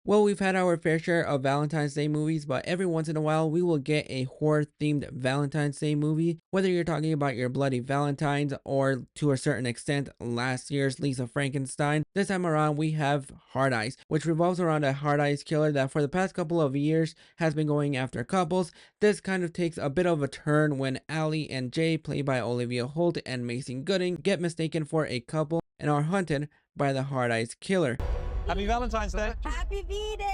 Well, we've had our fair share of Valentine's Day movies, but every once in a while we will get a horror-themed Valentine's Day movie. Whether you're talking about your Bloody Valentines or to a certain extent last year's Lisa Frankenstein, this time around we have Hard Eyes, which revolves around a hard eyes killer that for the past couple of years has been going after couples. This kind of takes a bit of a turn when Allie and Jay, played by Olivia Holt and Mason Gooding, get mistaken for a couple and are hunted by the hard eyes killer. Happy Valentine's Day. Happy V-Day!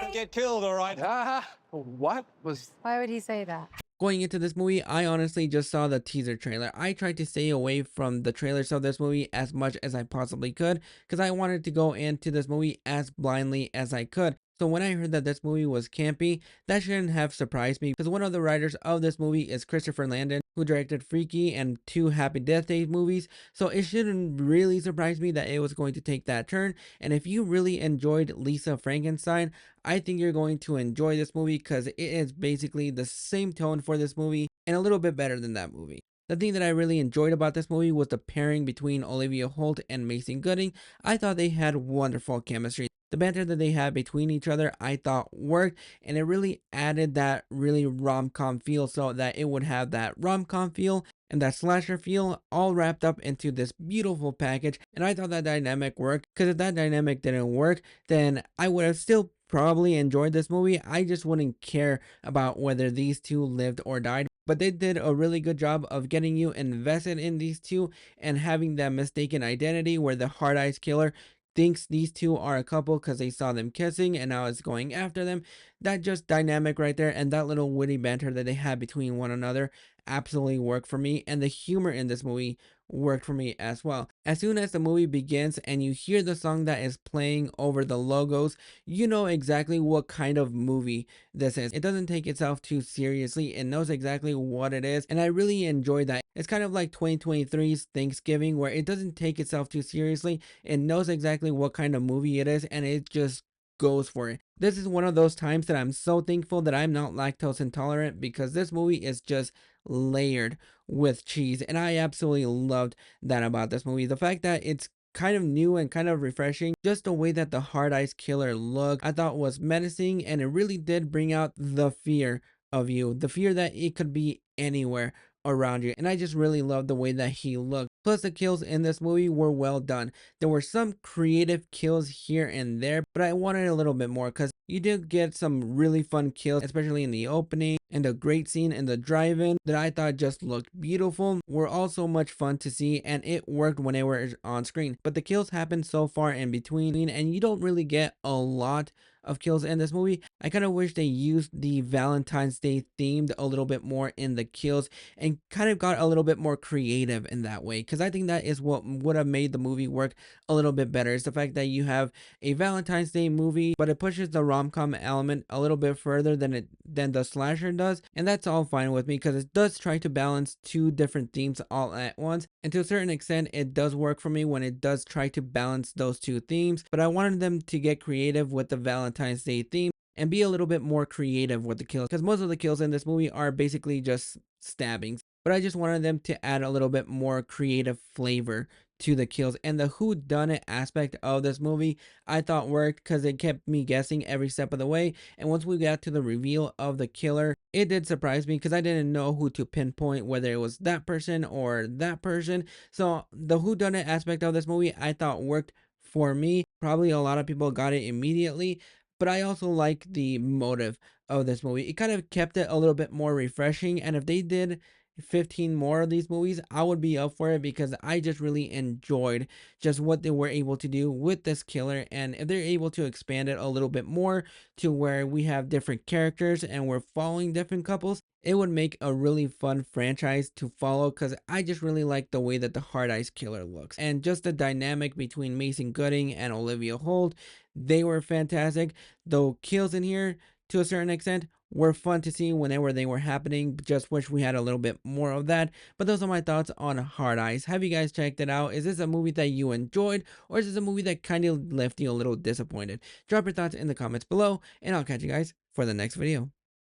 Don't get killed, all right? What was... Why would he say that? Going into this movie, I honestly just saw the teaser trailer. I tried to stay away from the trailers of this movie as much as I possibly could because I wanted to go into this movie as blindly as I could. So when I heard that this movie was campy, that shouldn't have surprised me because one of the writers of this movie is Christopher Landon, who directed Freaky and 2 Happy Death Day movies. So it shouldn't really surprise me that it was going to take that turn. And if you really enjoyed Lisa Frankenstein, I think you're going to enjoy this movie because it is basically the same tone for this movie and a little bit better than that movie. The thing that I really enjoyed about this movie was the pairing between Olivia Holt and Mason Gooding. I thought they had wonderful chemistry. The banter that they had between each other I thought worked, and it really added that really rom-com feel so that it would have that rom-com feel and that slasher feel all wrapped up into this beautiful package. And I thought that dynamic worked because if that dynamic didn't work, then I would have still probably enjoyed this movie. I just wouldn't care about whether these two lived or died. But they did a really good job of getting you invested in these two and having that mistaken identity where the hard eyes killer thinks these two are a couple because they saw them kissing and now it's going after them. That just dynamic right there and that little witty banter that they had between one another absolutely worked for me, and the humor in this movie worked for me as well. As soon as the movie begins and you hear the song that is playing over the logos, you know exactly what kind of movie this is. It doesn't take itself too seriously. It knows exactly what it is, and I really enjoy that. It's kind of like 2023's Thanksgiving, where it doesn't take itself too seriously. It knows exactly what kind of movie it is, and it just goes for it. This is one of those times that I'm so thankful that I'm not lactose intolerant because this movie is just layered with cheese, and I absolutely loved that about this movie. The fact that it's kind of new and kind of refreshing, just the way that the hard eyes killer looked I thought was menacing, and it really did bring out the fear of you, the fear that it could be anywhere around you. And I just really loved the way that he looked. Plus the kills in this movie were well done. There were some creative kills here and there, but I wanted a little bit more because you did get some really fun kills, especially in the opening, and a great scene in the drive-in that I thought just looked beautiful were also much fun to see, and it worked when they were on screen. But the kills happen so far in between, and you don't really get a lot of kills in this movie. I kind of wish they used the Valentine's Day themed a little bit more in the kills and kind of got a little bit more creative in that way, because I think that is what would have made the movie work a little bit better. Is the fact that you have a Valentine's Day movie, but it pushes the rom-com element a little bit further than the slasher does, and that's all fine with me because it does try to balance 2 different themes all at once, and to a certain extent it does work for me when it does try to balance those 2 themes. But I wanted them to get creative with the Valentine's Day theme and be a little bit more creative with the kills, because most of the kills in this movie are basically just stabbings, but I just wanted them to add a little bit more creative flavor to the kills. And the who done it aspect of this movie I thought worked because it kept me guessing every step of the way, and once we got to the reveal of the killer, it did surprise me because I didn't know who to pinpoint, whether it was that person or that person. So the who done it aspect of this movie I thought worked for me. Probably a lot of people got it immediately, but I also like the motive of this movie. It kind of kept it a little bit more refreshing, and if they did 15 more of these movies, I would be up for it because I just really enjoyed just what they were able to do with this killer. And if they're able to expand it a little bit more to where we have different characters and we're following different couples, it would make a really fun franchise to follow because I just really like the way that the hard eyes killer looks, and just the dynamic between Mason Gooding and Olivia Holt. They were fantastic. The kills in here, to a certain extent, were fun to see whenever they were happening. Just wish we had a little bit more of that. But those are my thoughts on Hard Eyes. Have you guys checked it out? Is this a movie that you enjoyed, or is this a movie that kind of left you a little disappointed? Drop your thoughts in the comments below, and I'll catch you guys for the next video.